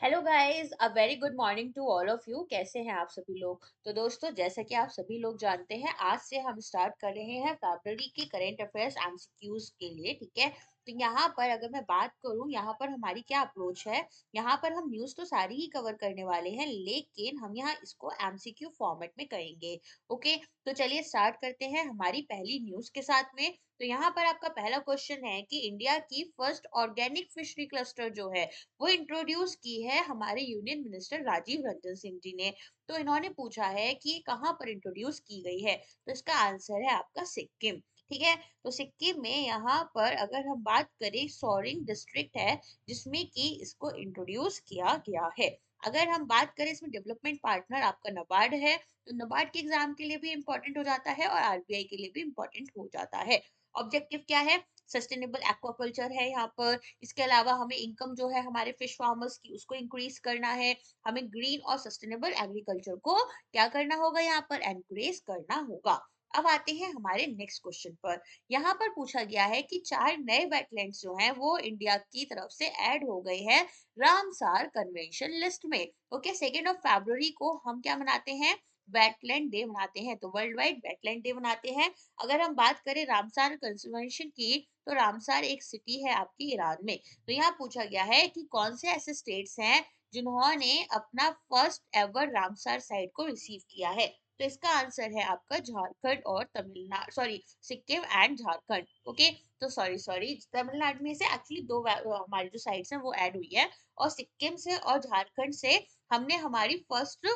Hello guys, a very good morning to all of you. कैसे हैं आप सभी लोग? तो दोस्तों, जैसा कि आप सभी लोग जानते हैं, आज से हम स्टार्ट कर रहे हैं फरवरी की करंट अफेयर्स एमसीक्यूज के लिए। ठीक है, तो यहाँ पर अगर मैं बात करूँ, यहाँ पर हमारी क्या अप्रोच है। यहाँ पर हम न्यूज़ तो सारी ही कवर करने वाले हैं, लेकिन हम यहाँ इसको एमसीक्यू फॉर्मेट में करेंगे। ओके, तो चलिए स्टार्ट करते हैं हमारी पहली न्यूज़ के साथ में। तो यहाँ पर आपका पहला क्वेश्चन है कि इंडिया की फर्स्ट ऑर्गेनिक फिशरी क्लस्टर जो है वो इंट्रोड्यूस की है हमारे यूनियन मिनिस्टर राजीव रंजन सिंह जी ने। तो इन्होंने पूछा है कि ये कहाँ पर इंट्रोड्यूस की गई है। तो इसका आंसर है आपका सिक्किम। ठीक है, तो सिक्किम में यहाँ पर अगर हम बात करें, सोरिंग डिस्ट्रिक्ट है जिसमें कि इसको इंट्रोड्यूस किया गया है। अगर हम बात करें, इसमें डेवलपमेंट पार्टनर आपका नबार्ड है। तो नबार्ड के एग्जाम के लिए भी इंपॉर्टेंट हो जाता है और आरबीआई के लिए भी इंपॉर्टेंट हो जाता है। ऑब्जेक्टिव क्या है? सस्टेनेबल एक्वाकल्चर है यहाँ पर। इसके अलावा हमें इनकम जो है हमारे फिश फार्मर्स की उसको इंक्रीज करना है। हमें ग्रीन और सस्टेनेबल एग्रीकल्चर को क्या करना होगा, यहाँ पर एनकरेज करना होगा। अब आते हैं हमारे नेक्स्ट क्वेश्चन पर। यहाँ पर पूछा गया है कि 4 नए वेटलैंड्स जो हैं वो इंडिया की तरफ से ऐड हो गए हैं रामसार कन्वेंशन लिस्ट में। ओके, 2 फरवरी को हम क्या मनाते हैं? वेटलैंड डे मनाते हैं। तो वर्ल्ड वाइड वेटलैंड डे मनाते हैं। अगर हम बात करें रामसार कंजर्वेशन की, तो रामसार एक सिटी है आपकी ईरान में। तो यहाँ पूछा गया है कि कौन से ऐसे स्टेट्स हैं जिन्होंने अपना फर्स्ट एवर रामसार साइट को रिसीव किया है। तो इसका आंसर है आपका झारखंड और Tamil Nadu, sorry Sikkim and Jharkhand. Okay, तो सॉरी सॉरी तमिलनाडु में से एक्चुअली हमारी जो साइट्स हैं वो ऐड हुई है, और सिक्किम से और झारखंड से हमने हमारी फर्स्ट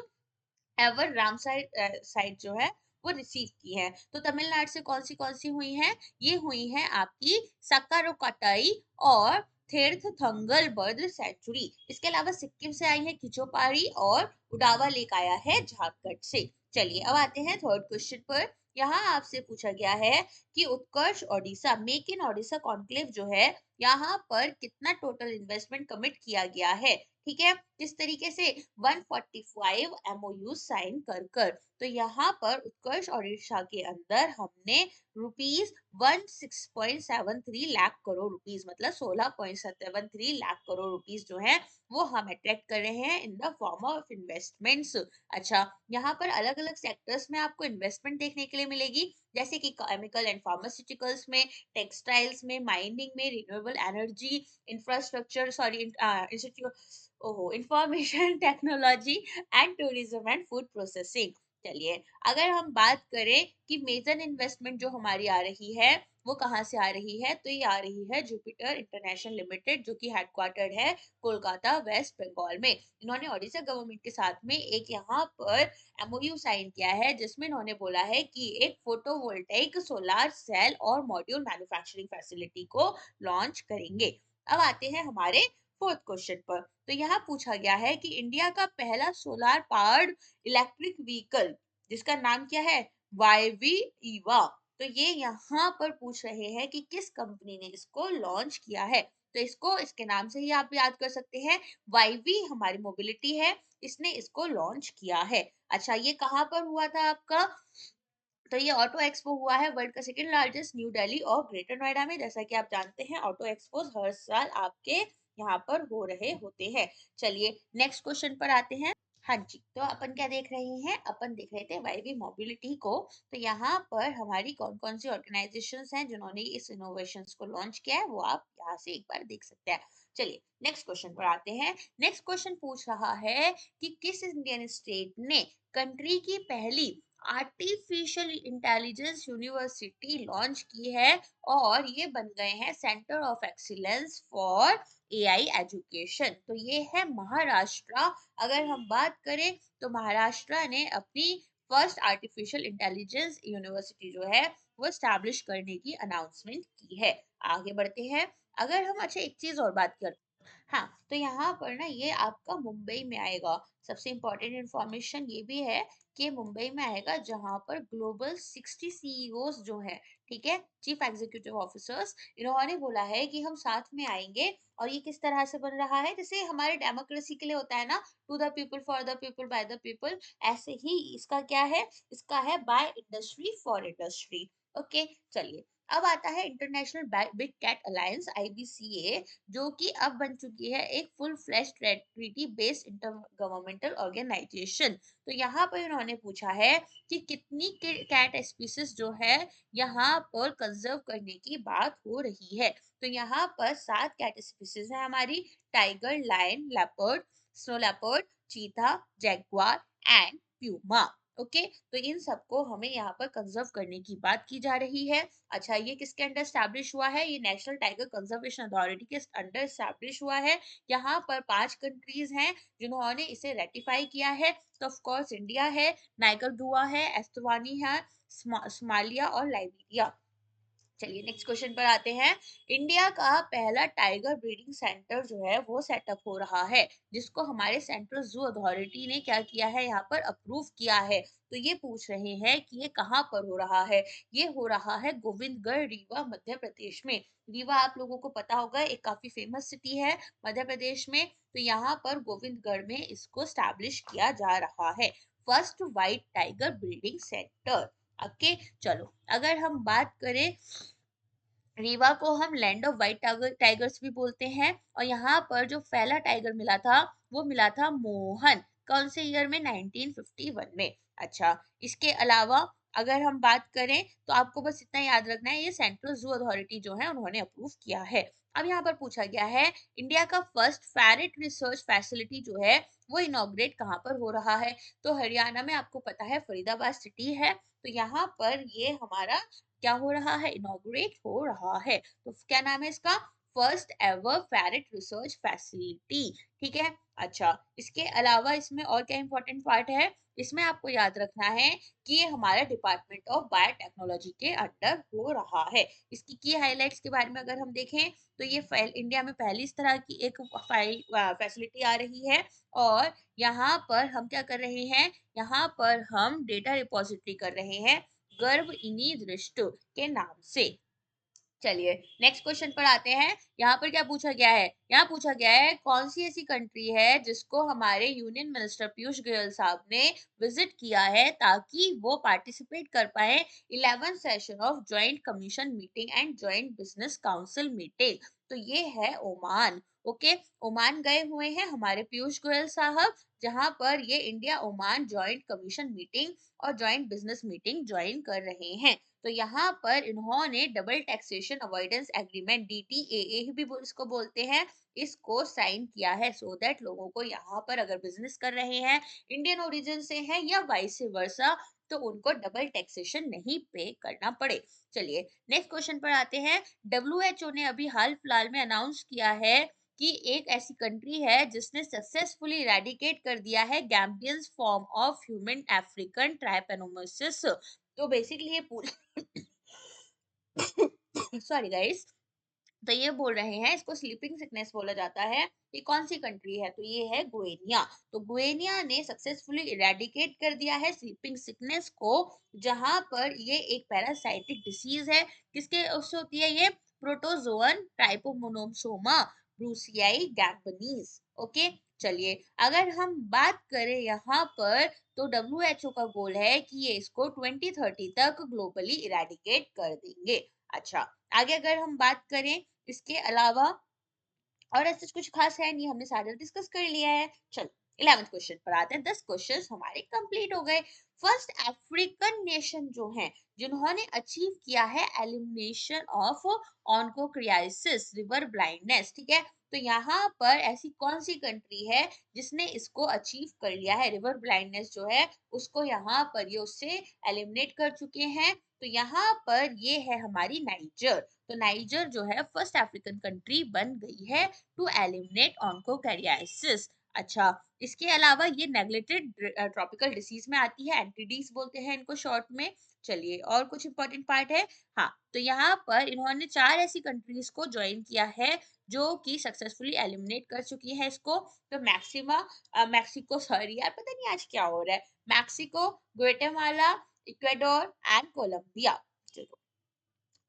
एवर रामसार साइट जो है वो रिसीव की है। तो तमिलनाडु से कौन सी हुई हैं? ये हुई हैं आपकी सक्कारोकटाई और थेरथंगल बर्ड सेंचुरी। इसके अलावा सिक्किम से आई है किचोपारी, और उडावा लेक आया है झारखंड से। चलिए अब आते हैं थर्ड क्वेश्चन पर। यहाँ आपसे पूछा गया है कि Utkarsh Odisha make in Odisha conclave जो है, यहाँ पर कितना टोटल इन्वेस्टमेंट कमिट किया गया है। ठीक है, किस तरीके से? 145 एमओयू साइन कर कर। तो यहाँ पर उत्कर्ष ओडिशा के अंदर हमने रुपीज 16.73 लाख करोड़ रुपीज, मतलब 16.73 लाख करोड़ रुपीज जो है वो हम अट्रैक्ट कर रहे हैं in the form of investments. अच्छा, यहाँ पर अलग अलग सेक्टर्स में आपको इन्वेस्टमेंट देखने के लिए मिलेगी, जैसे कि केमिकल एंड फार्मास्यूटिकल्स में, टेक्सटाइल्स में, माइनिंग में, रिन्यूएबल एनर्जी, इंफ्रास्ट्रक्चर, सॉरी ओहो, information technology and tourism and food processing. चलिए, अगर हम बात करें कि मेजर इन्वेस्टमेंट जो हमारी आ रही है वो कहाँ से आ रही है, तो ये आ रही है जुपिटर इंटरनेशनल लिमिटेड, जो कि हेडक्वार्टर्ड है कोलकाता वेस्ट बंगाल में। इन्होंने ओडिशा गवर्नमेंट के साथ में एक यहाँ पर एमओयू साइन किया है, जिसमें इन्होंने बोला है कि एक फोटोवोल्टेइक सोलार सेल और मॉड्यूल मैन्युफैक्चरिंग फैसिलिटी को लॉन्च करेंगे। अब आते हैं हमारे फोर्थ क्वेश्चन पर। तो यहाँ पूछा गया है कि इंडिया का पहला सोलार पावर्ड इलेक्ट्रिक व्हीकल, जिसका नाम क्या है? वाईवी ईवा। तो ये यहाँ पर पूछ रहे हैं कि किस कंपनी ने इसको लॉन्च किया है। तो इसको इसके नाम से ही आप याद कर सकते हैं, वाईवी हमारी मोबिलिटी है, इसने इसको लॉन्च किया है। अच्छा, ये कहाँ पर हुआ था आपका? तो ये ऑटो एक्सपो हुआ है वर्ल्ड का सेकंड लार्जेस्ट, न्यू दिल्ली और ग्रेटर नोएडा में। जैसा कि आप जानते हैं, ऑटो एक्सपोज हर साल आपके यहाँ पर हो रहे होते हैं। चलिए नेक्स्ट क्वेश्चन पर आते हैं। हाँ जी, तो अपन क्या देख रहे हैं? अपन देख रहे थे वाईवी मोबिलिटी को। तो यहाँ पर हमारी कौन कौन सी ऑर्गेनाइजेशंस हैं जिन्होंने इस इनोवेशंस को लॉन्च किया है, वो आप यहाँ से एक बार देख सकते हैं। चलिए नेक्स्ट क्वेश्चन पर आते हैं। नेक्स्ट क्वेश्चन पूछ रहा है कि किस इंडियन स्टेट ने कंट्री की पहली आर्टिफिशियल इंटेलिजेंस यूनिवर्सिटी लॉन्च की है, और ये बन गए हैं centre of excellence for AI education. तो ये है महाराष्ट्र। अगर हम बात करें तो महाराष्ट्र ने अपनी फर्स्ट आर्टिफिशियल इंटेलिजेंस यूनिवर्सिटी जो है वो स्टैब्लिश करने की अनाउंसमेंट की है। आगे बढ़ते हैं। अगर हम अच्छा एक चीज और बात करते, हाँ, तो यहाँ पर ना ये आपका मुंबई में आएगा। सबसे इम्पोर्टेंट इंफॉर्मेशन ये भी है कि ये मुंबई में आएगा, जहाँ पर ग्लोबल 60 सीईओज जो है, ठीक है, चीफ एग्जीक्यूटिव ऑफिसर्स, इन्होंने बोला है कि हम साथ में आएंगे। और ये किस तरह से बन रहा है? जैसे हमारे डेमोक्रेसी के लिए होता है ना, to the people for the people by the people, ऐसे ही इसका क्या है? इसका है by industry for industry. Okay, चलिए अब आता है International Big Cat Alliance IBCA, जो कि अब बन चुकी है एक full flash treaty based inter governmental organisation. तो यहाँ पर इन्होंने पूछा है कि कितनी कैट स्पीसीज जो है यहाँ पर कंजर्व करने की बात हो रही है। तो यहाँ पर 7 कैट स्पीसीज है हमारी: tiger, lion, leopard, snow leopard, cheetah, jaguar and puma. Okay, तो इन सबको हमें यहाँ पर कंजर्व करने की बात की जा रही है। अच्छा, ये किसके अंडर स्टैब्लिश हुआ है? ये नेशनल टाइगर कंजर्वेशन अथॉरिटी के अंडर स्टैब्लिश हुआ है। यहाँ पर 5 कंट्रीज हैं जिन्होंने इसे रेटिफाई किया है। तो ऑफ कोर्स इंडिया है, नाइगरगुआ है, एस्टवानी है, सोमालिया और लाइबेरिया। चलिए नेक्स्ट क्वेश्चन पर आते हैं। इंडिया का पहला टाइगर ब्रीडिंग सेंटर जो है वो सेटअप हो रहा है, जिसको हमारे सेंट्रल जू अथॉरिटी ने क्या किया है, यहाँ पर अप्रूव किया है। तो ये पूछ रहे हैं कि ये कहाँ पर हो रहा है। ये हो रहा है गोविंदगढ़, रीवा, मध्य प्रदेश में। रीवा आप लोगों को पता होगा, एक काफी फेमस सिटी है मध्य प्रदेश में। तो यहाँ पर गोविंदगढ़ में इसको स्टैब्लिश किया जा रहा है, first white tiger breeding centre. Okay, चलो अगर हम बात करें, रीवा को हम लैंड ऑफ व्हाइट टाइगर्स भी बोलते हैं। और यहाँ पर जो पहला टाइगर मिला था वो मिला था मोहन, कौन से ईयर में? 1951 में। अच्छा, इसके अलावा अगर हम बात करें तो आपको बस इतना याद रखना है, ये सेंट्रल जू अथॉरिटी जो है उन्होंने अप्रूव किया है। अब यहाँ पर पूछा गया है, इंडिया का फर्स्ट पैरेट रिसर्च फैसिलिटी जो है वो इनॉग्रेट कहाँ पर हो रहा है? तो हरियाणा में आपको पता है फरीदाबाद सिटी है। तो यहाँ पर ये हमारा क्या हो रहा है? इनॉग्रेट हो रहा है। तो क्या नाम है इसका? First ever parrot research facility. ठीक है। अच्छा, इसके अलावा इसमें और क्या इंपॉर्टेंट पार्ट है? इसमें आपको याद रखना है कि ये हमारा डिपार्टमेंट ऑफ बायोटेक्नोलॉजी के अंडर हो रहा है। इसकी की हाइलाइट्स के बारे में अगर हम देखें तो ये फाइल इंडिया में पहली इस तरह की एक फाइल फैसिलिटी आ रही है। और यहाँ पर हम क्या कर रहे हैं? यहाँ पर हम डेटा रिपोजिटरी कर रहे हैं गर्भ इन्हीं दृष्ट के नाम से। चलिए नेक्स्ट क्वेश्चन पर आते हैं। यहाँ पर क्या पूछा गया है? यहाँ पूछा गया है कौन सी ऐसी कंट्री है जिसको हमारे यूनियन मिनिस्टर पीयूष गोयल साहब ने विजिट किया है ताकि वो पार्टिसिपेट कर पाए 11th session of joint commission meeting and joint business council meeting. तो ये है ओमान। ओके, ओमान गए हुए हैं हमारे पीयूष गोयल साहब, जहां पर ये India Oman joint commission meeting और जॉइंट बिजनेस मीटिंग ज्वाइन कर रहे हैं। तो यहाँ पर इन्होंने double taxation avoidance agreement DTAA भी इसको बोलते हैं, इसको साइन किया है, सो दैट लोगों को यहाँ पर अगर बिजनेस कर रहे हैं, इंडियन ओरिजिन से हैं या वाइस वर्सा, तो उनको डबल टैक्सेशन नहीं पे करना पड़े। चलिए नेक्स्ट क्वेश्चन पर आते हैं। WHO ने अभी हाल फिलहाल में अनाउंस किया है कि एक ऐसी कंट्री है जिसने सक्सेसफुली इरेडिकेट कर दिया है gambiense form of human African trypanosomiasis. तो बेसिकली ये पूरा सॉरी गाइस, तो ये बोल रहे हैं इसको स्लीपिंग सिकनेस बोला जाता है। ये कौन सी कंट्री है? तो ये है गुएनिया। तो गुएनिया ने सक्सेसफुली इरेडिकेट कर दिया है स्लीपिंग सिकनेस को, जहां पर ये एक पैरासाइटिक डिसीज है। किसके उससे होती है ये? प्रोटोजोअन ट्राइपोमोनोसोमा ब्रूसियाई गैम्बनीज। ओके, चलिए अगर हम बात करें यहाँ पर, तो WHO का गोल है कि ये इसको 2030 तक ग्लोबली इरेडिकेट कर देंगे। अच्छा, आगे अगर हम बात करें इसके अलावा, और ऐसा कुछ खास है नहीं, हमने सारा डिस्कस कर लिया है। चलो 11th क्वेश्चन पर आते हैं। 10 क्वेश्चन हमारे कंप्लीट हो गए। फर्स्ट अफ्रीकन नेशन जो है जिन्होंने अचीव किया है एलिमिनेशन ऑफ ऑन्कोक्रियासिस रिवर ब्लाइंडनेस, ठीक है। तो यहाँ पर ऐसी कौन सी कंट्री है जिसने इसको अचीव कर लिया है? रिवर ब्लाइंडनेस जो है उसको यहाँ पर ये उससे एलिमिनेट कर चुके हैं। तो यहाँ पर ये है हमारी नाइजर। तो नाइजर जो है फर्स्ट अफ्रीकन कंट्री बन गई है टू एलिमिनेट ऑन्कोकैरियासिस। अच्छा, इसके अलावा ये नेग्लेक्टेड ट्रॉपिकल डिसीज में आती है, एंटीडीज बोलते हैं इनको शॉर्ट में। चलिए और कुछ इंपॉर्टेंट पार्ट है। हाँ, तो यहाँ पर इन्होंने 4 ऐसी कंट्रीज को ज्वाइन किया है जो कि सक्सेसफुली एलिमिनेट कर चुकी है इसको। तो मैक्सिको, सॉरी यार पता नहीं आज क्या हो रहा है, Mexico, Guatemala, Ecuador and Colombia.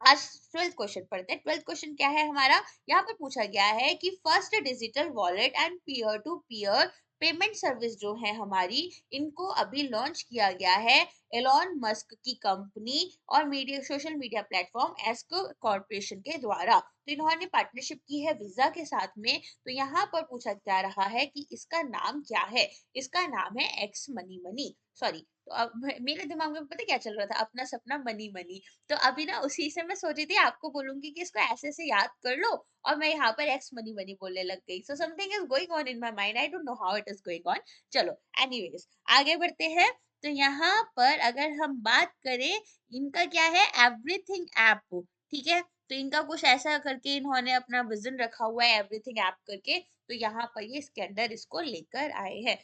आज 12th क्वेश्चन पढ़ते हैं। 12th क्वेश्चन क्या है हमारा? यहाँ पर पूछा गया है कि first digital wallet and peer to peer payment service जो है हमारी, इनको अभी लॉन्च किया गया है एलॉन मस्क की कंपनी और मीडिया सोशल मीडिया प्लेटफॉर्म एस्क कॉर्पोरेशन के द्वारा। तो इन्होंने पार्टनरशिप की है वीजा के साथ में। तो यहाँ पर पूछा जा रहा है कि इसका नाम क्या है। इसका नाम है एक्स मनी मनी, सॉरी। तो अब मेरे दिमाग में पता क्या चल रहा था, अपना सपना मनी मनी। तो अभी ना उसी से मैं सोची थी आपको बोलूंगी कि इसको ऐसे से याद कर लो, और मैं यहाँ पर एक्स मनी मनी बोलने लग गई। So something is going on in my mind, I don't know how it is going on. चलो एनीवेज आगे बढ़ते हैं। तो यहाँ पर अगर हम बात करें, इनका क्या है, एवरीथिंग ऐप, ठीक है। तो इनका कुछ ऐसा करके इन्होंने अपना विजन रखा हुआ है एवरीथिंग ऐप करके। तो यहाँ पर ये इसके अंदर इसको लेकर आए हैं।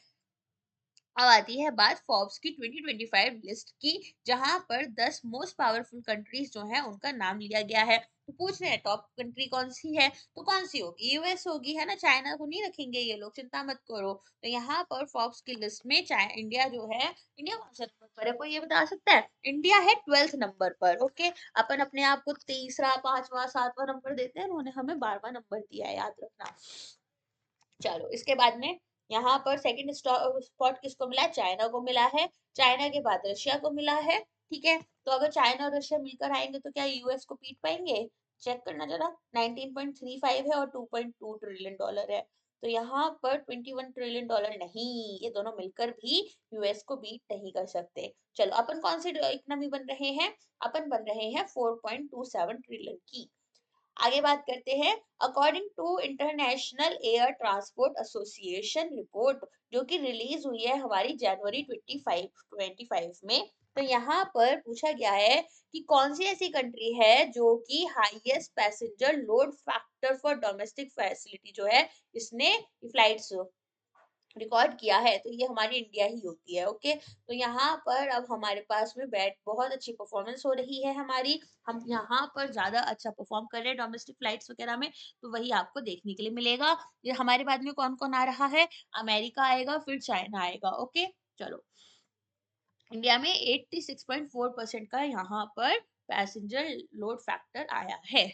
अब आती है बात फोर्ब्स की 2025 लिस्ट की, जहां पर 10 मोस्ट पावरफुल कंट्रीज जो हैं उनका नाम लिया गया है। तो पूछ रहे हैं टॉप कंट्री कौन सी है, तो कौन सी होगी, यूएस होगी, है ना। चाइना को नहीं रखेंगे ये लोग, चिंता मत करो। तो यहाँ पर फोर्ब्स की लिस्ट में इंडिया जो है, इंडिया कौन सा नंबर पर है, कोई ये बता सकता है। इंडिया है 12th नंबर पर। ओके, अपन अपने आप को तीसरा, पांचवा, सातवां नंबर देते हैं, उन्होंने हमें 12वां नंबर दिया है, याद रखना। चलो इसके बाद में यहाँ पर सेकंड स्पॉट किसको मिला है, चाइना को मिला है। चाइना के बाद रशिया को मिला है, ठीक है। तो अगर चाइना और रशिया मिलकर आएंगे तो क्या यूएस को पीट पाएंगे, चेक करना जरा। 19.35 है और 2.2 ट्रिलियन डॉलर है। तो यहाँ पर 21 ट्रिलियन डॉलर नहीं, ये दोनों मिलकर भी यूएस को बीट नहीं कर सकते। चलो अपन कौन सी इकोनॉमी बन रहे हैं, अपन बन रहे हैं 4.27 ट्रिलियन की। आगे बात करते हैं। According to International Air Transport Association report, जो कि रिलीज हुई है हमारी जनवरी 25 में। तो यहाँ पर पूछा गया है कि कौन सी ऐसी कंट्री है जो कि highest passenger load factor for domestic facility जो है, इसने फ्लाइट्स रिकॉर्ड किया है। तो ये हमारी इंडिया ही होती है। ओके, तो यहाँ पर अब हमारे पास में बैट बहुत अच्छी परफॉर्मेंस हो रही है हमारी। हम यहाँ पर ज्यादा अच्छा परफॉर्म कर रहे हैं डोमेस्टिक फ्लाइट्स वगैरह में। तो वही आपको देखने के लिए मिलेगा। ये हमारे बाद में कौन कौन आ रहा है, अमेरिका आएगा, फिर चाइना आएगा। ओके, चलो इंडिया में 86.4% का यहाँ पर पैसेंजर लोड फैक्टर आया है।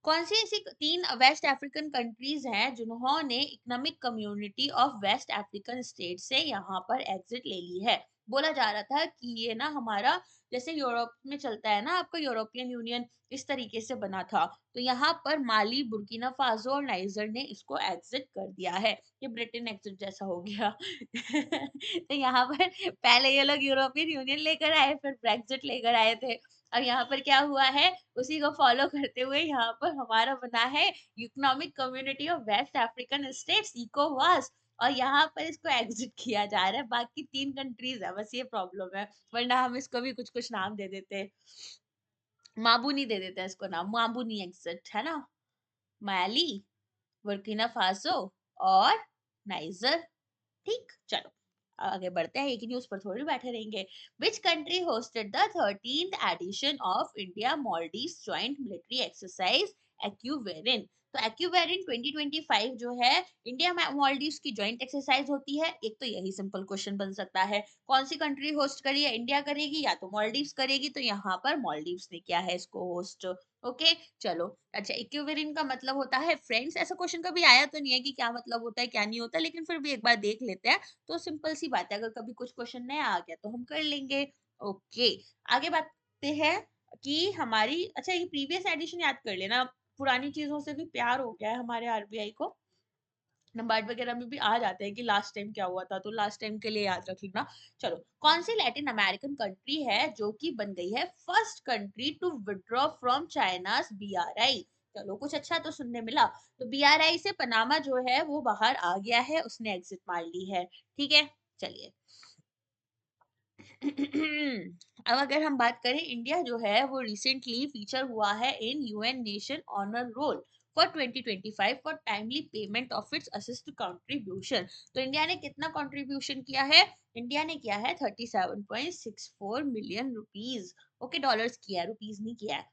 कौन सी ऐसी तीन वेस्ट अफ्रीकन कंट्रीज हैं जिन्होंने Economic community of West African State से यहाँ पर एग्जिट ले ली है। बोला जा रहा था कि ये ना हमारा, जैसे यूरोप में चलता है ना आपका यूरोपियन यूनियन, इस तरीके से बना था। तो यहाँ पर माली, बुर्किना फासो और नाइजर ने इसको एग्जिट कर दिया है। ये ब्रिटेन एग्जिट जैसा हो गया। तो यहाँ पर पहले ये लोग यूरोपियन यूनियन लेकर आए, फिर ब्रेक्जिट लेकर आए थे। अब यहाँ पर क्या हुआ है, उसी को फॉलो करते हुए यहाँ पर हमारा बना है economic community of West African states, इकोवास। और यहाँ पर इसको एग्जिट किया जा रहा है। बाकी तीन कंट्रीज है, बस ये प्रॉब्लम है, वरना हम इसको भी कुछ कुछ नाम दे देते। माबूनी दे देते हैं इसको नाम, माबूनी एग्जिट, है ना। माली, बुर्किना फासो और नाइजर। ठीक, चलो आगे बढ़ते हैं, एक ही न्यूज पर थोड़ी बैठे रहेंगे। Which country hosted the 13th edition of India Maldives joint military exercise Ekuverin. तो एक्यूवेरिन 2025 जो है इंडिया मालदीव्स की जॉइंट एक्सरसाइज होती है। एक तो यही सिंपल क्वेश्चन बन सकता है, कौन सी कंट्री होस्ट करी है, इंडिया करेगी या तो मालदीव्स करेगी। तो यहाँ पर मालदीव्स ने किया है इसको होस्ट। ओके, चलो अच्छा, इक्विवेरिन का मतलब होता है फ्रेंड्स। ऐसा क्वेश्चन कभी आया तो नहीं है कि क्या मतलब होता है क्या नहीं होता, लेकिन फिर भी एक बार देख लेते हैं। तो सिंपल सी बात है, अगर कभी कुछ क्वेश्चन नया आ गया तो हम कर लेंगे। ओके, आगे बढ़ते हैं कि हमारी, अच्छा ये प्रीवियस एडिशन याद कर लेना। पुरानी चीजों से भी प्यार हो गया है हमारे आरबीआई को। नबार्ड वगैरह में भी आ जाते हैं कि लास्ट टाइम क्या हुआ था, तो लास्ट टाइम के लिए याद रख लेना। चलो, कौन सी लैटिन अमेरिकन कंट्री है जो कि बन गई है first country to withdraw from China's BRI. चलो कुछ अच्छा तो सुनने मिला। तो बीआरआई से पनामा जो है वो बाहर आ गया है, उसने एग्जिट मार ली है। ठीक है, चलिए। अब अगर हम बात करें, इंडिया जो है वो रिसेंटली फीचर हुआ है in UN nation honour roll for 2025 for timely payment of its assessed contribution. तो इंडिया ने कितना कंट्रीब्यूशन किया है, इंडिया ने किया है 37.64 मिलियन रुपीज। ओके, डॉलर्स किया है, रुपीज नहीं किया है।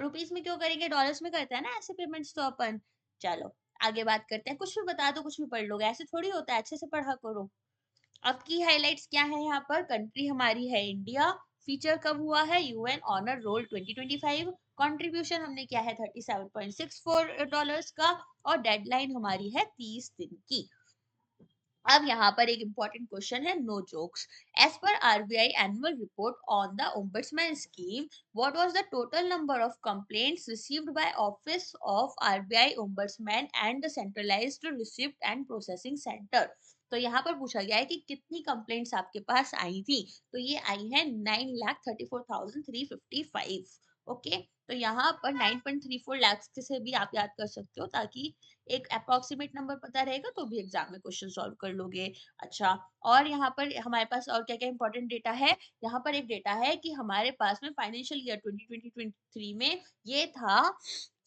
रुपीज में क्यों करेंगे, डॉलर्स में करते हैं ना ऐसे पेमेंट्स तो अपन। चलो आगे बात करते हैं, कुछ भी बता दो कुछ भी पढ़ लोगे, ऐसे थोड़ी होता है, अच्छे से पढ़ा करो। अब की हाइलाइट्स क्या है, यहाँ पर कंट्री हमारी है इंडिया। फीचर कब हुआ है, यूएन ऑनर रोल 2025। कंट्रीब्यूशन हमने किया है 37.64 डॉलर्स का, और डेडलाइन हमारी है 30 दिन की। अब यहाँ पर एक important क्वेश्चन है, no jokes. As per RBI annual report on the ombudsman scheme, what was the total number of complaints received by office of RBI ombudsman and the centralized receipt and processing center? तो यहाँ पर पूछा गया है कि कितनी complaints आपके पास आई थी। तो ये आई है 9,34,355। ओके, तो यहाँ पर 9.34 लाख से भी आप याद कर सकते हो, ताकि एक अप्रोक्सीमेट नंबर पता रहेगा तो भी एग्जाम में क्वेश्चन सॉल्व कर लोगे। अच्छा, और यहाँ पर हमारे पास और क्या क्या इंपॉर्टेंट डेटा है। यहाँ पर एक डेटा है कि हमारे पास में फाइनेंशियल ईयर 2020-23 में ये था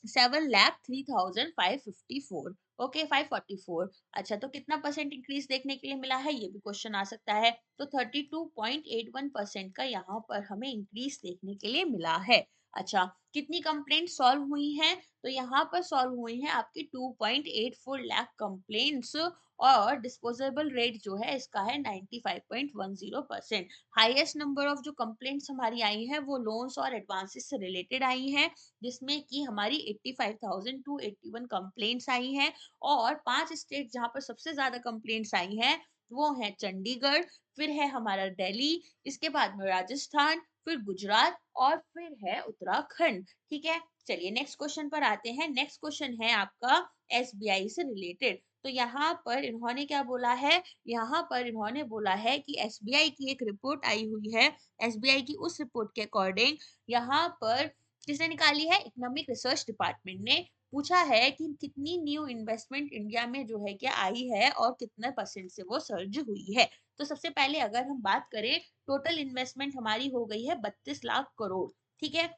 7,03,554। ओके, 544। अच्छा, तो कितना परसेंट इंक्रीज देखने के लिए मिला है, ये भी क्वेश्चन आ सकता है। तो 32.81% का यहाँ पर हमें इंक्रीज देखने के लिए मिला है। अच्छा, कितनी कंप्लेंट सॉल्व हुई हैं, तो यहाँ पर सॉल्व हुई हैं आपकी 2.84 लाख कंप्लेंट्स, और डिस्पोजेबल रेट जो है इसका है 95.10%। हाईएस्ट नंबर ऑफ जो कंप्लेंट्स हमारी आई हैं वो लोन्स और एडवांसेस से रिलेटेड आई हैं, जिसमें कि हमारी 85,281 कंप्लेंट्स आई हैं। और 5 स्टेट जहाँ पर सबसे ज्यादा कंप्लेंट्स आई हैं वो है चंडीगढ़, फिर है हमारा दिल्ली, इसके बाद में राजस्थान, फिर गुजरात, और फिर है उत्तराखंड। ठीक है, चलिए नेक्स्ट क्वेश्चन पर आते हैं। नेक्स्ट क्वेश्चन है आपका एसबीआई से रिलेटेड। तो यहाँ पर इन्होंने क्या बोला है, यहाँ पर इन्होंने बोला है कि एसबीआई की एक रिपोर्ट आई हुई है। एसबीआई की उस रिपोर्ट के अकॉर्डिंग यहाँ पर किसने निकाली है, इकोनॉमिक रिसर्च डिपार्टमेंट ने पूछा है कि कितनी न्यू इन्वेस्टमेंट इंडिया में जो है क्या आई है और कितने परसेंट से वो सर्ज हुई है। तो सबसे पहले अगर हम बात करें, टोटल इन्वेस्टमेंट हमारी हो गई है 32 लाख करोड़। ठीक है,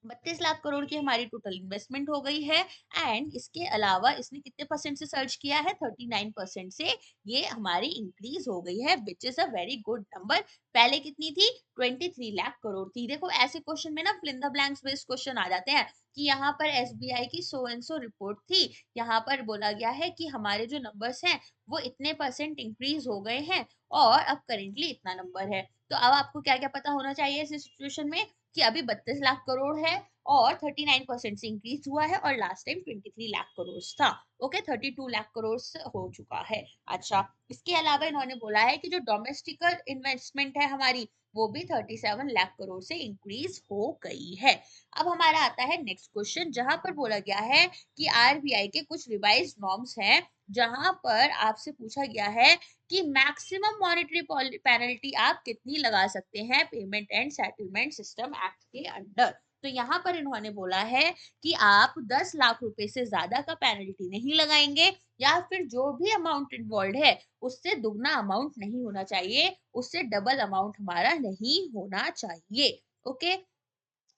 32 लाख करोड़ की हमारी टोटल इन्वेस्टमेंट हो गई है। एंड इसके अलावा इसने कितने परसेंट से सर्च किया है, 39% से ये हमारी इंक्रीज हो गई है, which is a very good number. पहले कितनी थी, 23 लाख करोड़ थी। देखो ऐसे क्वेश्चन में ना fill in the blanks based question आ जाते हैं कि यहाँ पर एसबीआई की सो एंड सो रिपोर्ट थी, यहाँ पर बोला गया है कि हमारे जो नंबर्स हैं वो इतने परसेंट इंक्रीज हो गए हैं, और अब करेंटली इतना नंबर है। तो अब आपको क्या क्या पता होना चाहिए इस सिचुएशन में, कि अभी 32 लाख करोड़ है और 39% से इंक्रीज हुआ है, और लास्ट टाइम 23 लाख करोड़ था। ओके, 32 लाख करोड़ से हो चुका है। अच्छा, इसके अलावा इन्होंने बोला है कि जो डोमेस्टिक इन्वेस्टमेंट है हमारी वो भी 37 लाख करोड़ से इंक्रीज हो गई है। अब हमारा आता है नेक्स्ट क्वेश्चन, जहां पर बोला गया है कि आरबीआई के कुछ रिवाइज नॉर्म्स हैं, जहां पर आपसे पूछा गया है कि मैक्सिमम मॉनेटरी पेनल्टी आप कितनी लगा सकते हैं payment and settlement system act के अंडर। तो यहाँ पर इन्होंने बोला है कि आप 10 लाख रुपए से ज्यादा का पेनल्टी नहीं लगाएंगे, या फिर जो भी अमाउंट इन्वॉल्व है उससे दुगना अमाउंट नहीं होना चाहिए, उससे डबल अमाउंट हमारा नहीं होना चाहिए। ओके,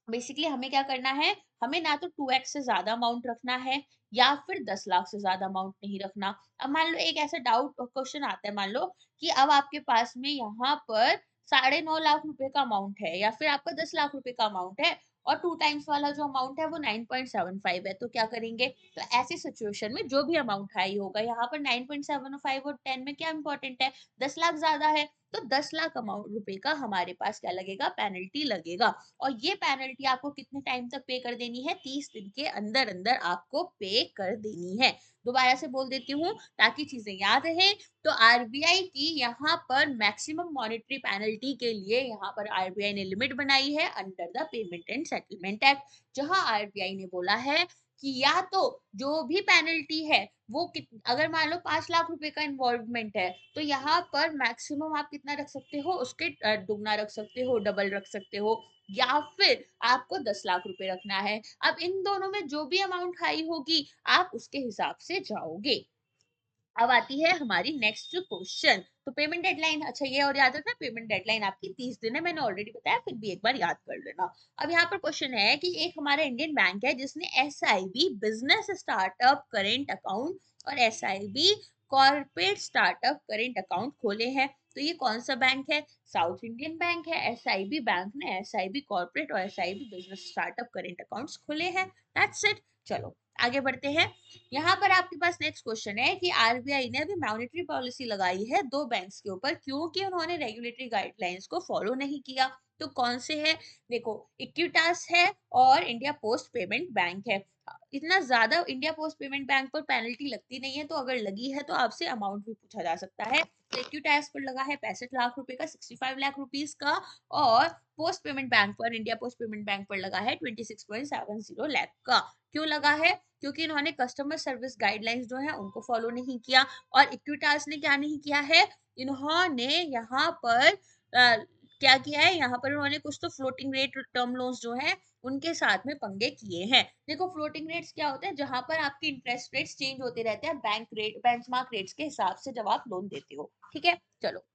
बेसिकली हमें क्या करना है, हमें ना तो 2x से ज्यादा अमाउंट रखना है, या फिर 10 लाख से ज्यादा अमाउंट नहीं रखना। अब मान लो एक ऐसा डाउट क्वेश्चन आता है, मान लो कि अब आपके पास में यहाँ पर 9.5 लाख रुपए का अमाउंट है, या फिर आपका 10 लाख रुपए का अमाउंट है, और 2 टाइम्स वाला जो अमाउंट है वो 9.75 है, तो क्या करेंगे। तो ऐसी सिचुएशन में जो भी अमाउंट हाई होगा, यहाँ पर 9.75 और 10 में क्या इंपॉर्टेंट है, 10 लाख ज्यादा है, तो 10 लाख अमाउंट रुपए का हमारे पास क्या लगेगा, पेनल्टी लगेगा। और ये पेनल्टी आपको कितने टाइम तक पे कर देनी है, 30 दिन के अंदर अंदर आपको पे कर देनी है। दोबारा से बोल देती हूँ ताकि चीजें याद रहे। तो आरबीआई की यहाँ पर मैक्सिमम मॉनेटरी पेनल्टी के लिए यहाँ पर आरबीआई ने लिमिट बनाई है under the payment and settlement act, जहां आरबीआई ने बोला है कि या तो जो भी पेनल्टी है वो अगर मान लो 5 लाख रुपए का इन्वॉल्वमेंट है, तो यहाँ पर मैक्सिमम आप कितना रख सकते हो, उसके दुगना रख सकते हो, डबल रख सकते हो, या फिर आपको 10 लाख रुपए रखना है। अब इन दोनों में जो भी अमाउंट हाई होगी आप उसके हिसाब से जाओगे। अब आती है हमारी नेक्स्ट क्वेश्चन। तो पेमेंट डेडलाइन, अच्छा ये और याद रखना, पेमेंट डेडलाइन आपकी 30 दिन है, मैंने ऑलरेडी बताया, फिर भी एक बार याद कर लेना। अब यहाँ पर क्वेश्चन है कि एक हमारा इंडियन बैंक है जिसने SIB business startup current account और SIB corporate startup current account खोले हैं। तो ये कौन सा बैंक है, साउथ इंडियन बैंक है। एसआईबी बैंक ने एसआईबी कॉर्पोरेट और SIB business startup current accounts खोले हैं। That's it. चलो आगे बढ़ते हैं। यहाँ पर आपके पास नेक्स्ट क्वेश्चन है कि आरबीआई ने अभी मॉनेटरी पॉलिसी लगाई है दो बैंक्स के ऊपर, क्योंकि उन्होंने रेगुलेटरी गाइडलाइंस को फॉलो नहीं किया। तो कौन से है? देखो, इक्विटास है और इंडिया पोस्ट पेमेंट बैंक है। इतना ज़्यादा इंडिया पोस्ट पेमेंट बैंक पर पेनल्टी लगती नहीं है, तो अगर लगी है तो आपसे अमाउंट भी पूछा जा सकता है। तो इक्विटास पर लगा है 65 लाख रुपए का, 65 लाख रुपीस का, और पोस्ट पेमेंट बैंक पर, इंडिया पोस्ट पेमेंट बैंक पर लगा है 26.70 लाख का। क्यों लगा है? क्योंकि इन्होंने कस्टमर सर्विस गाइडलाइंस जो है उनको फॉलो नहीं किया। और इक्विटास ने क्या नहीं किया है? इन्होंने यहाँ पर क्या किया है, यहाँ पर उन्होंने कुछ तो फ्लोटिंग रेट टर्म लोन्स जो है उनके साथ में पंगे किए हैं। देखो, फ्लोटिंग रेट्स क्या होते हैं? जहां पर आपके इंटरेस्ट रेट्स चेंज होते रहते हैं बैंक रेट, बेंचमार्क रेट्स के हिसाब से जब आप लोन देते हो। ठीक है, चलो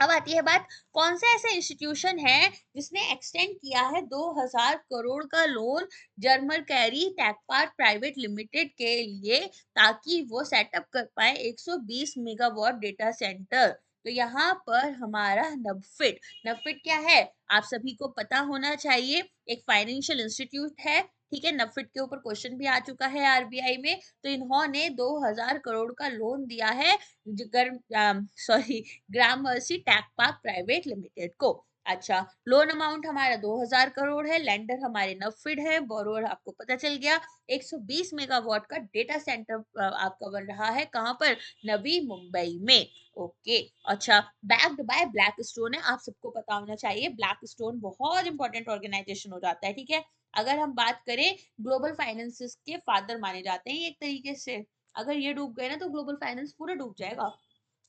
अब आती है बात, कौन सा ऐसा इंस्टीट्यूशन है जिसने एक्सटेंड किया है 2000 करोड़ का लोन जर्मल कैरी टैकपार्ट प्राइवेट लिमिटेड के लिए, ताकि वो सेटअप कर पाए 120 मेगावाट डेटा सेंटर। तो यहाँ पर हमारा नबफिड, नबफिड क्या है आप सभी को पता होना चाहिए, एक फाइनेंशियल इंस्टीट्यूट है। ठीक है, नबफिड के ऊपर क्वेश्चन भी आ चुका है आरबीआई में। तो इन्होंने 2000 करोड़ का लोन दिया है, सॉरी, ग्रामर्सी टैक पार्क प्राइवेट लिमिटेड को। अच्छा, लोन अमाउंट हमारा 2000 करोड़ है, लेंडर हमारे नफिड है, बोरोवर आपको पता चल गया। 120 मेगावाट का डेटा सेंटर आपका बन रहा है, कहां पर? नवी मुंबई में। ओके, अच्छा, बैक्ड बाय ब्लैक स्टोन है, आप सबको पता होना चाहिए ब्लैक स्टोन बहुत इंपॉर्टेंट ऑर्गेनाइजेशन हो जाता है। ठीक है, अगर हम बात करें, ग्लोबल फाइनेंसिस के फादर माने जाते हैं एक तरीके से। अगर ये डूब गए ना तो ग्लोबल फाइनेंस पूरा डूब जाएगा।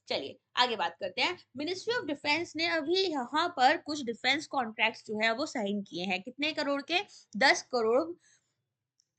चलिए आगे बात करते हैं। मिनिस्ट्री ऑफ डिफेंस ने अभी यहाँ पर कुछ डिफेंस कॉन्ट्रैक्ट्स जो है वो साइन किए हैं, कितने करोड़ के? 10 करोड़,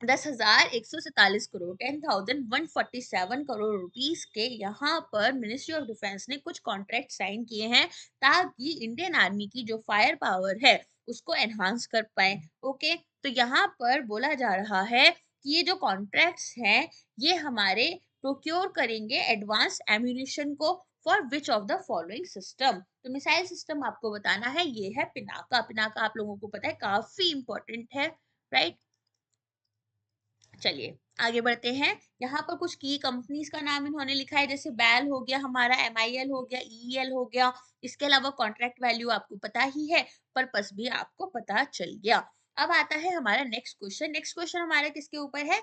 10,147 करोड़, 10,147 करोड़ रुपीस के यहाँ पर मिनिस्ट्री ऑफ डिफेंस ने कुछ कॉन्ट्रैक्ट साइन किए हैं, ताकि इंडियन आर्मी की जो फायर पावर है उसको एनहांस कर पाए। ओके, तो यहाँ पर बोला जा रहा है कि ये जो कॉन्ट्रैक्ट्स हैं ये हमारे प्रोक्योर करेंगे एडवांस एम्यूनिशन को, for which of the following system. तो मिसाइल सिस्टम आपको बताना है, ये है पिनाका। पिनाका आप लोगों को पता है काफी इंपॉर्टेंट है, राइट? चलिए आगे बढ़ते हैं। यहाँ पर कुछ की कंपनीज का नाम इन्होंने लिखा है, जैसे बैल हो गया हमारा, MIL हो गया, EEL हो गया। इसके अलावा कॉन्ट्रैक्ट वैल्यू आपको पता ही है, पर्पस भी आपको पता चल गया। अब आता है हमारा नेक्स्ट क्वेश्चन। नेक्स्ट क्वेश्चन हमारा किसके ऊपर है?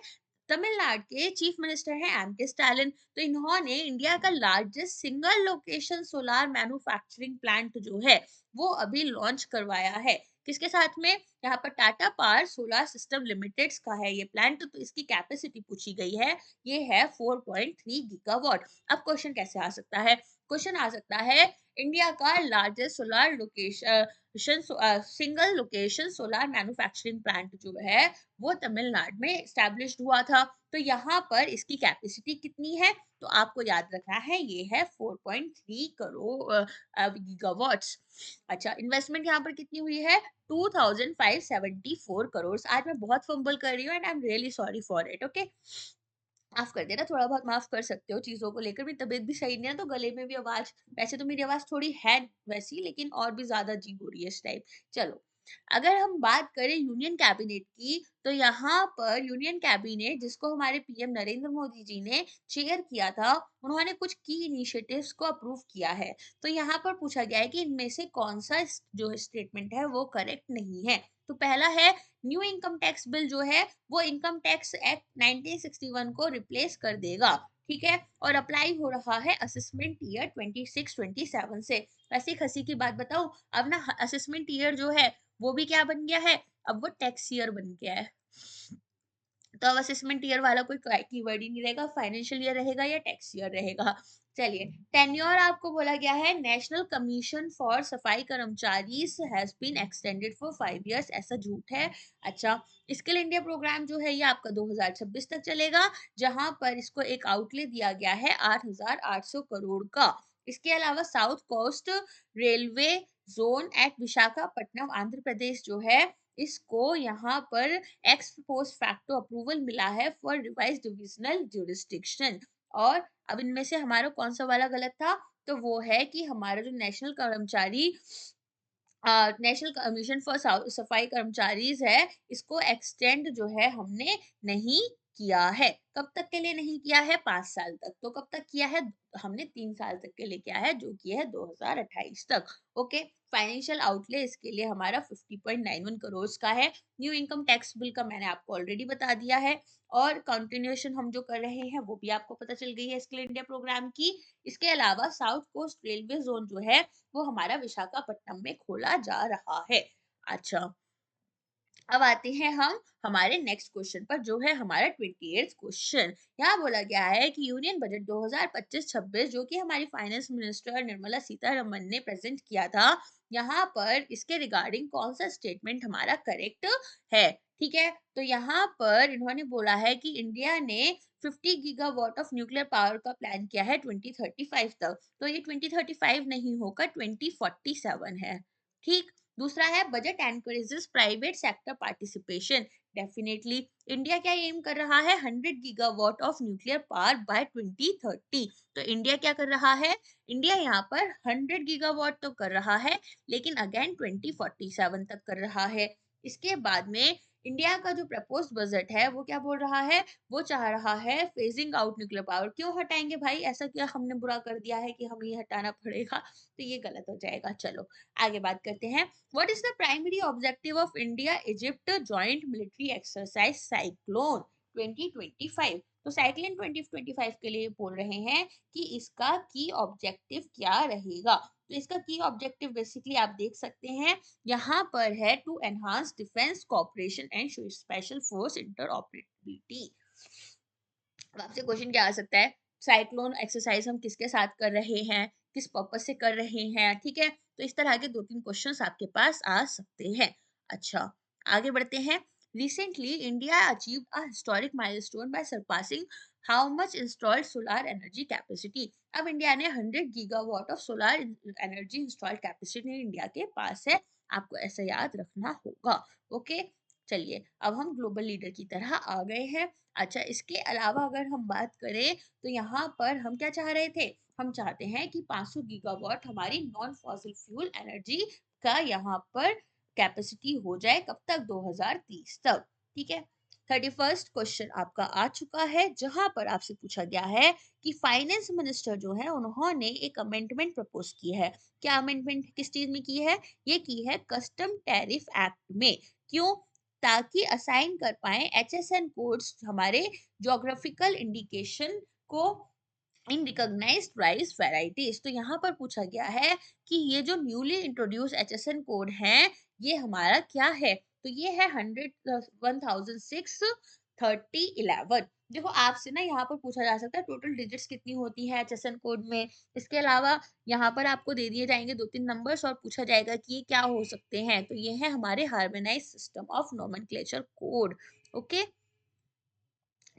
तमिलनाडु के चीफ मिनिस्टर हैं एम के स्टालिन। तो इन्होंने इंडिया का largest single location solar manufacturing plant जो है वो अभी लॉन्च करवाया है। किसके साथ में? यहाँ पर Tata power solar system limited का है ये प्लांट। तो इसकी कैपेसिटी पूछी गई है, ये है 4.3 गीगावाट। अब क्वेश्चन कैसे आ सकता है? क्वेश्चन आ सकता है, इंडिया का largest solar location single location solar manufacturing plant जो है वो तमिलनाडु में एस्टैब्लिश्ड हुआ था। तो यहाँ पर इसकी कैपेसिटी कितनी है? तो आपको याद रखना है, ये है 4.3 करोड़ गीगावाट्स। अच्छा, इन्वेस्टमेंट यहाँ पर कितनी हुई है? 2574 करोड़। आज मैं बहुत फंबल कर रही हूँ and I am really sorry for it. Okay, माफ कर देना, थोड़ा बहुत माफ कर सकते हो चीजों को लेकर। मेरी तबीयत भी सही नहीं है तो गले में भी आवाज, वैसे तो मेरी आवाज थोड़ी है वैसी, लेकिन और भी ज्यादा अजीब हो रही है इस टाइम। चलो, अगर हम बात करें यूनियन कैबिनेट की, तो यहाँ पर यूनियन कैबिनेट जिसको हमारे पीएम नरेंद्र मोदी जी ने चेयर किया था, उन्होंने कुछ की इनिशिएटिव्स को अप्रूव किया है। तो यहाँ पर पूछा गया है कि इनमें से कौन सा जो स्टेटमेंट है वो करेक्ट नहीं है। तो पहला है, न्यू इनकम टैक्स बिल जो है वो इनकम टैक्स एक्ट 1961 को रिप्लेस कर देगा। ठीक है, और अप्लाई हो रहा है असेसमेंट ईयर 26-27 से। वैसे एक हंसी की बात बताऊं, अब ना असेसमेंट ईयर जो है वो भी क्या बन गया है? अब वो टैक्स ईयर बन गया है। तो अब असेसमेंट ईयर वाला कोई कीवर्ड ही नहीं रहेगा, फाइनेंशियल ईयर रहेगा या टैक्स ईयर रहेगा। चलिए, टेन्योर आपको बोला गया है, national commission for Safai Karmachari has been extended for 5 years, ऐसा झूठ है। अच्छा, स्किल इंडिया प्रोग्राम जो है ये आपका 2026 तक चलेगा, जहां पर इसको एक आउटले दिया गया है 8,800 करोड़ का। इसके अलावा South Coast Railway zone at Visakhapatnam Andhra Pradesh जो है, इसको यहाँ पर एक्स पोस्ट फैक्टो अप्रूवल मिला है फॉर रिवाइज डिविजनल जुरिस्डिक्शन। और अब इनमें से हमारा कौन सा वाला गलत था? तो वो है कि हमारा जो नेशनल कमीशन फॉर सफाई कर्मचारीज है, इसको एक्सटेंड जो है हमने नहीं किया है। कब तक के लिए नहीं किया है? 5 साल तक। तो कब तक किया है? हमने 3 साल तक के लिए किया है, जो कि है 2028 तक। ओके, फाइनेंशियल आउटले इसके लिए हमारा 50.91 करोड़ का है। न्यू इनकम टैक्स बिल का मैंने आपको ऑलरेडी बता दिया है, और कंटिन्यूएशन हम जो कर रहे हैं वो भी आपको पता चल गई है स्किल इंडिया प्रोग्राम की। इसके अलावा साउथ कोस्ट रेलवे जोन जो है वो हमारा विशाखापट्टनम में खोला जा रहा है। अच्छा, अब आते हैं हम हमारे नेक्स्ट क्वेश्चन पर, जो है हमारा 28th क्वेश्चन। यहाँ बोला गया है कि यूनियन बजट 2025-26 जो कि हमारी फाइनेंस मिनिस्टर निर्मला सीतारमन ने प्रेजेंट किया था, यहाँ पर इसके रिगार्डिंग कौन सा स्टेटमेंट हमारा करेक्ट है? ठीक है, तो यहाँ पर इन्होंने बोला है कि इंडिया ने 50 गीगावाट ऑफ न्यूक्लियर पावर का प्लान किया है 2035 तक। तो ये 2035 नहीं होगा, 2047 है। ठीक, दूसरा है budget encourages private sector participation. Definitely India क्या एम कर रहा है? 100 gigawatt of nuclear power bye 2030। तो इंडिया क्या कर रहा है? इंडिया यहाँ पर 100 गीगावाट तो कर रहा है, लेकिन अगेन 2047 तक कर रहा है। इसके बाद में इंडिया का जो प्रपोज बजट है वो क्या बोल रहा है? वो चाह रहा है फेजिंग आउट न्यूक्लियर पावर। क्यों हटाएंगे भाई? ऐसा क्या हमने बुरा कर दिया है कि हमें ये हटाना पड़ेगा? तो ये गलत हो जाएगा। चलो आगे बात करते हैं। What is the primary objective of India-Egypt joint military exercise Cyclone 2025? तो साइक्लोन 2025 के लिए बोल रहे हैं कि इसका की ऑब्जेक्टिव क्या रहेगा। तो इसका की ऑब्जेक्टिव बेसिकली आप देख सकते हैं, यहाँ पर है to enhance defence cooperation and special force interoperability. अब आपसे क्वेश्चन क्या आ सकता है? साइक्लोन एक्सरसाइज हम किसके साथ कर रहे हैं, किस पर्पस से कर रहे हैं? ठीक है, तो इस तरह के 2-3 क्वेश्चंस आपके पास आ सकते हैं। अच्छा, आगे बढ़ते हैं। Recently India achieved a historic milestone by surpassing how much installed solar energy capacity. अब इंडिया ने 100 gigawatt of solar energy installed capacity India के पास है। आपको ऐसा याद रखना होगा। ओके, चलिए अब हम ग्लोबल लीडर की तरह आ गए हैं। अच्छा, इसके अलावा अगर हम बात करें तो यहाँ पर हम क्या चाह रहे थे? हम चाहते हैं कि 500 गीगावाट हमारी नॉन फॉसिल फ्यूल एनर्जी का यहाँ पर कैपेसिटी हो जाए। कब तक? 2030 तक। ठीक है, 31st क्वेश्चन आपका आ चुका है, जहां पर आपसे पूछा गया है कि फाइनेंस मिनिस्टर जो है उन्होंने एक अमेंडमेंट प्रपोज की है। क्या अमेंडमेंट किस चीज में की है? ये की है कस्टम टैरिफ एक्ट में। क्यों? ताकि असाइन कर पाए HSN कोड्स हमारे ज्योग्राफिकल इंडिकेशन को इन रिकॉग्नाइज्ड राइस वैराइटीज। तो यहाँ पर पूछा गया है कि ये जो न्यूली इंट्रोड्यूस HSN कोड है ये हमारा क्या है? तो ये है 100,163011। देखो आपसे ना यहाँ पर पूछा जा सकता है टोटल डिजिट्स कितनी होती है HSN कोड में। इसके अलावा यहाँ पर आपको दे दिए जाएंगे 2-3 नंबर्स और पूछा जाएगा कि ये क्या हो सकते हैं। तो ये है हमारे harmonise system of nomenclature code. Okay,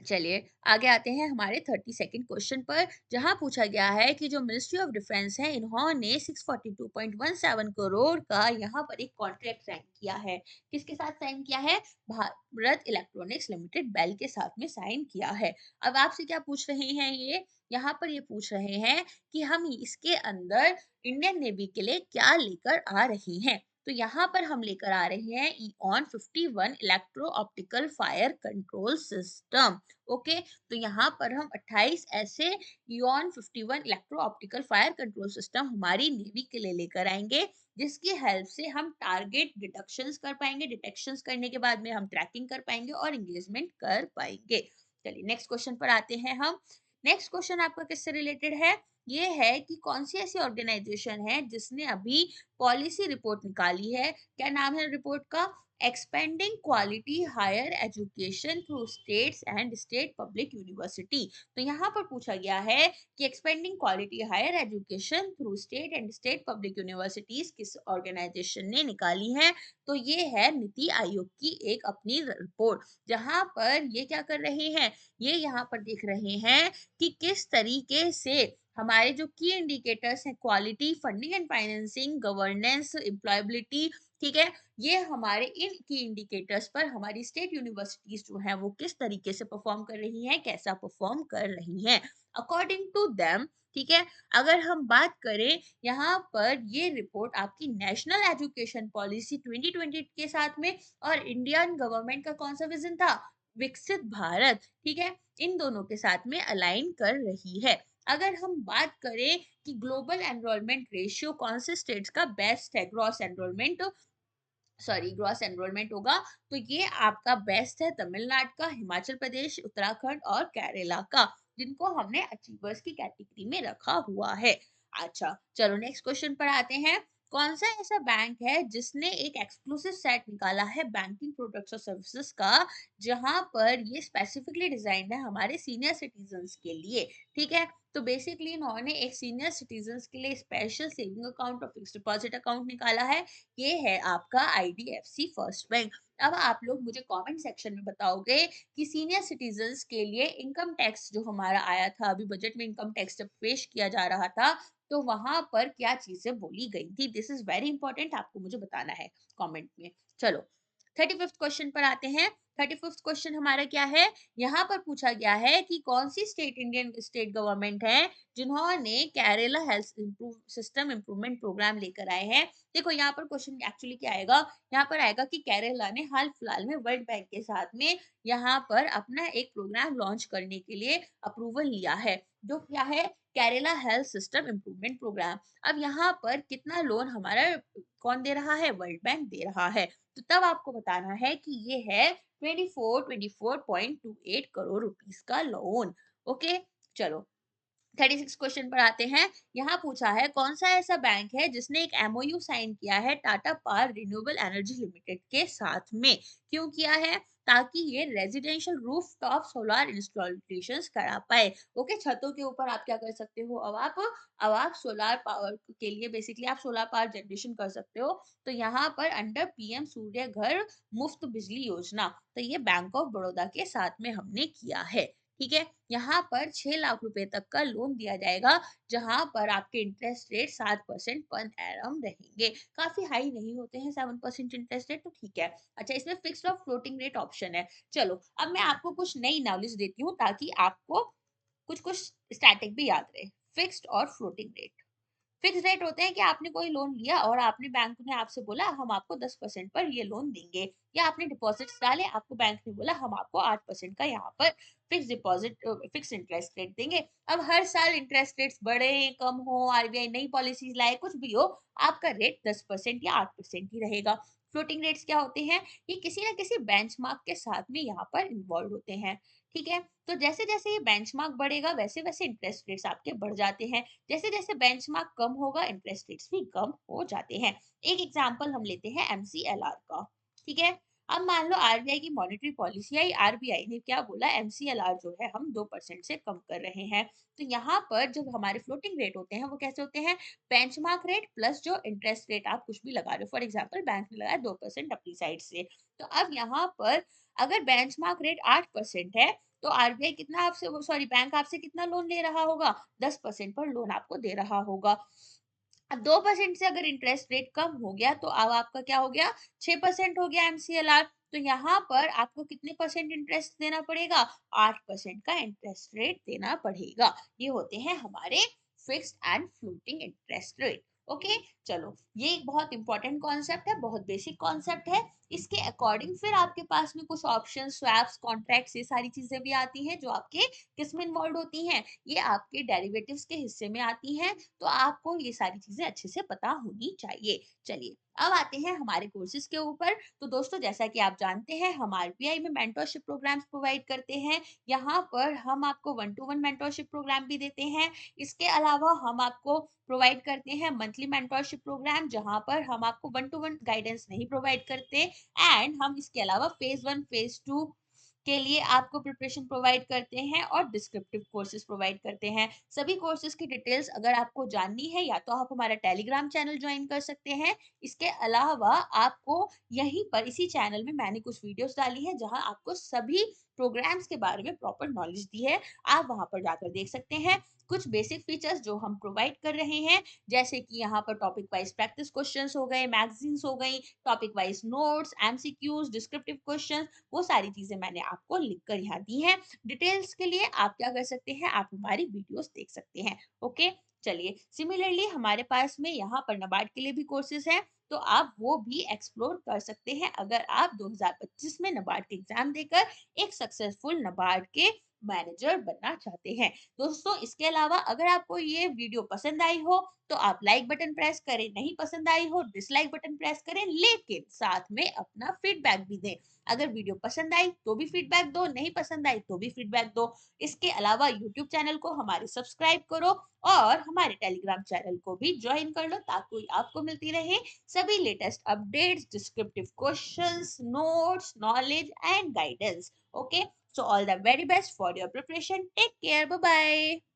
चलिए आगे आते हैं हमारे 32nd क्वेश्चन पर, जहां पूछा गया है कि जो मिनिस्ट्री ऑफ डिफेंस है इन्होंने 642.17 करोड़ का यहाँ पर एक कॉन्ट्रैक्ट साइन किया है। किसके साथ साइन किया है? भारत इलेक्ट्रॉनिक्स लिमिटेड बेल के साथ में साइन किया है। अब आपसे क्या पूछ रहे हैं? ये यहाँ पर ये पूछ रहे हैं कि हम इसके अंदर इंडियन नेवी के लिए क्या लेकर आ रहे हैं। तो यहाँ पर हम लेकर आ रहे हैं Eon 51 electro optical fire control system. Okay, तो यहाँ पर हम 28 ऐसे इॉन 51 electro optical fire control system हमारी नेवी के लिए लेकर आएंगे, जिसकी हेल्प से हम टारगेट डिटेक्शंस कर पाएंगे। डिटेक्शंस करने के बाद में हम ट्रैकिंग कर पाएंगे और एंगेजमेंट कर पाएंगे। चलिए नेक्स्ट क्वेश्चन पर आते हैं हम। नेक्स्ट क्वेश्चन आपका किससे रिलेटेड है? ये है कि कौन सी ऐसी ऑर्गेनाइजेशन है जिसने अभी पॉलिसी रिपोर्ट निकाली है। क्या नाम है रिपोर्ट का? Expanding quality higher education through states and state public university. तो यहाँ पर पूछा गया है कि expanding quality higher education through state and state public universities किस ऑर्गेनाइजेशन ने निकाली है? तो ये है नीति आयोग की एक अपनी रिपोर्ट, जहाँ पर ये क्या कर रहे हैं? ये यहाँ पर देख रहे हैं कि किस तरीके से हमारे जो की इंडिकेटर्स हैं, quality, funding and financing, governance, employability, ठीक है, ये हमारे इन की इंडिकेटर्स पर हमारी स्टेट यूनिवर्सिटीज जो हैं वो किस तरीके से परफॉर्म कर रही हैं, कैसा परफॉर्म कर रही हैं अकॉर्डिंग टू देम। ठीक है, अगर हम बात करें यहाँ पर, ये रिपोर्ट आपकी नेशनल एजुकेशन पॉलिसी 2020 के साथ में, और इंडियन गवर्नमेंट का कौन सा विजन था? विकसित भारत, ठीक है, इन दोनों के साथ में अलाइन कर रही है। अगर हम बात करें कि ग्लोबल एनरोलमेंट रेशियो कौन से स्टेट्स का बेस्ट है, ग्रॉस एनरोलमेंट होगा, तो ये आपका बेस्ट है तमिलनाडु का, हिमाचल प्रदेश, उत्तराखंड और केरला का, जिनको हमने अचीवर्स की कैटेगरी में रखा हुआ है। अच्छा, चलो नेक्स्ट क्वेश्चन पर आते हैं। कौन सा ऐसा बैंक है जिसने एक एक्सक्लूसिव सेट निकाला है बैंकिंग प्रोडक्ट्स और सर्विसेज का, जहां पर ये स्पेसिफिकली डिजाइंड है हमारे सीनियर सिटीजन्स के लिए, ठीक है। तो बेसिकली इन्होंने एक सीनियर सिटीजन्स के लिए स्पेशल सेविंग अकाउंट और फिक्स डिपॉजिट अकाउंट निकाला है। ये है आपका आईडीएफसी फर्स्ट बैंक। अब आप लोग मुझे कमेंट सेक्शन में बताओगे कि सीनियर सिटीजन्स के लिए इनकम टैक्स जो हमारा आया था, अभी बजट में इनकम टैक्स जब पेश किया जा रहा था, तो वहां पर क्या चीजें बोली गई थी। दिस इज वेरी इंपॉर्टेंट, आपको मुझे बताना है कमेंट में। चलो 35th क्वेश्चन पर आते हैं। 35th क्वेश्चन हमारा क्या है, यहाँ पर पूछा गया है कि कौन सी स्टेट, इंडियन स्टेट गवर्नमेंट है जिन्होंने Kerala health system improvement programme लेकर आए हैं। देखो यहाँ पर क्वेश्चन एक्चुअली क्या आएगा, यहाँ पर आएगा कि केरला ने हाल फिलहाल में वर्ल्ड बैंक के साथ में यहाँ पर अपना एक प्रोग्राम लॉन्च करने के लिए अप्रूवल लिया है, जो क्या है, Kerala health system improvement programme. अब यहाँ पर कितना लोन हमारा कौन दे रहा है, वर्ल्ड बैंक दे रहा है। तो तब आपको बताना है कि ये है 24.28 करोड़ रुपीस का लोन। ओके, चलो 36 क्वेश्चन पर आते हैं। यहाँ पूछा है कौन सा ऐसा बैंक है जिसने एक एमओयू साइन किया है Tata power renewable energy limited के साथ में। क्यों किया है, ताकि ये रेजिडेंशियल रूफटॉप सोलर इंस्टॉलेशंस करा पाए। ओके, छतों के ऊपर आप क्या कर सकते हो, अब आप सोलर पावर के लिए बेसिकली आप सोलर पावर जनरेशन कर सकते हो। तो यहाँ पर अंडर पीएम सूर्य घर मुफ्त बिजली योजना, तो ये बैंक ऑफ बड़ौदा के साथ में हमने किया है, ठीक है। यहाँ पर 6 लाख रुपए तक का लोन दिया जाएगा, जहाँ पर आपके इंटरेस्ट रेट 7% पर एनम रहेंगे। काफी हाई नहीं होते हैं 7% इंटरेस्ट रेट, तो ठीक है। अच्छा, इसमें फिक्स्ड और फ्लोटिंग रेट ऑप्शन है। चलो अब मैं आपको कुछ नई नॉलेज देती हूँ ताकि आपको कुछ कुछ स्टैटिक भी याद रहे। फिक्स्ड और फ्लोटिंग रेट, फिक्स रेट होते हैं कि आपने कोई लोन लिया और आपने, बैंक ने आपसे बोला हम आपको 10% पर ये लोन देंगे, या आपने डिपॉजिट्स डाले, आपको बैंक ने बोला हम आपको 8% का यहाँ पर fix deposit, fix interest rate देंगे। अब हर साल इंटरेस्ट रेट्स बढ़े कम हो, आरबीआई नई पॉलिसीज लाए, कुछ भी हो, आपका रेट 10% या 8% ही रहेगा। फ्लोटिंग रेट्स क्या होते हैं, ये किसी ना किसी बेंचमार्क के साथ में यहाँ पर इन्वॉल्व होते हैं, ठीक है। तो जैसे जैसे ये बेंचमार्क बढ़ेगा वैसे वैसे इंटरेस्ट रेट्स आपके बढ़ जाते हैं, जैसे जैसे बेंचमार्क कम होगा इंटरेस्ट रेट्स भी कम हो जाते हैं। एक एग्जांपल हम लेते हैं एमसीएलआर का, ठीक है। अब मान लो आरबीआई की मॉनेटरी पॉलिसी आई, आरबीआई ने क्या बोला, एमसीएलआर जो है हम 2% से कम कर रहे हैं। तो यहाँ पर जब हमारे फ्लोटिंग रेट होते हैं वो कैसे होते हैं, बेंचमार्क रेट प्लस जो इंटरेस्ट रेट आप कुछ भी लगा रहे हो, फॉर एग्जाम्पल बैंक ने लगाया 2% अपनी साइड से। तो अब यहाँ पर अगर बेंचमार्क रेट 8% है, तो आरबीआई कितना आपसे, सॉरी बैंक आपसे कितना लोन ले रहा होगा, 10% पर लोन आपको दे रहा होगा। अब 2% से अगर इंटरेस्ट रेट कम हो गया तो अब आपका क्या हो गया, 6% हो गया एमसीएलआर। तो यहाँ पर आपको कितने परसेंट इंटरेस्ट देना पड़ेगा, 8% का इंटरेस्ट रेट देना पड़ेगा। ये होते हैं हमारे fixed and floating interest rate. Okay, चलो ये एक बहुत इंपॉर्टेंट कॉन्सेप्ट है, बहुत बेसिक कॉन्सेप्ट है। इसके अकॉर्डिंग फिर आपके पास में कुछ ऑप्शन, स्वैप्स, कॉन्ट्रैक्ट्स, ये सारी चीजें भी आती हैं जो आपके किस में इन्वॉल्व होती हैं, ये आपके डेरिवेटिव्स के हिस्से में आती हैं। तो आपको ये सारी चीजें अच्छे से पता होनी चाहिए। चलिए अब आते हैं हमारे कोर्सेज के ऊपर। तो दोस्तों जैसा कि आप जानते हैं हम आरबीआई में मेंटरशिप प्रोग्राम्स प्रोवाइड करते हैं। यहाँ पर हम आपको 1-to-1 मेंटरशिप प्रोग्राम भी देते हैं। इसके अलावा हम आपको प्रोवाइड करते हैं मंथली मेंटरशिप प्रोग्राम, जहाँ पर हम आपको 1-to-1 गाइडेंस नहीं प्रोवाइड करते। एंड हम इसके अलावा फेज 1 फेज 2 के लिए आपको प्रिपरेशन प्रोवाइड करते हैं और डिस्क्रिप्टिव कोर्सेज प्रोवाइड करते हैं। सभी कोर्सेज की डिटेल्स अगर आपको जाननी है या तो आप हमारा टेलीग्राम चैनल ज्वाइन कर सकते हैं। इसके अलावा आपको यहीं पर इसी चैनल में मैंने कुछ वीडियोस डाली है जहां आपको सभी प्रोग्राम्स के बारे में प्रॉपर नॉलेज दी है, आप वहां पर जाकर देख सकते हैं। कुछ बेसिक फीचर्स जो हम प्रोवाइड कर रहे हैं, जैसे कि यहाँ पर टॉपिक वाइज प्रैक्टिस क्वेश्चंस हो गए, मैगजीन्स हो गई, topic wise notes, MCQs, descriptive questions, वो सारी चीजें मैंने आपको लिख कर यहाँ दी हैं। डिटेल्स के लिए आप क्या कर सकते हैं, आप हमारी वीडियोस देख सकते हैं। ओके, चलिए, सिमिलरली हमारे पास में यहाँ पर नाबार्ड के लिए भी कोर्सेज हैं, तो आप वो भी एक्सप्लोर कर सकते हैं अगर आप 2025 में नाबार्ड के एग्जाम देकर एक सक्सेसफुल नाबार्ड के मैनेजर बनना चाहते हैं। दोस्तों, इसके अलावा अगर आपको ये वीडियो पसंद आई हो तो आप लाइक बटन प्रेस करें, नहीं पसंद आई हो डिसलाइक बटन प्रेस करें, लेकिन साथ में अपना फीडबैक भी दें। अगर वीडियो पसंद आई तो भी फीडबैक दो, नहीं पसंद आई तो भी फीडबैक दो। इसके अलावा यूट्यूब चैनल को हमारे सब्सक्राइब करो और हमारे टेलीग्राम चैनल को भी ज्वाइन कर लो ताकि आपको मिलती रहे सभी latest updates, descriptive questions, notes, knowledge and guidance. Okay, so all the very best for your preparation. Take care. Bye bye.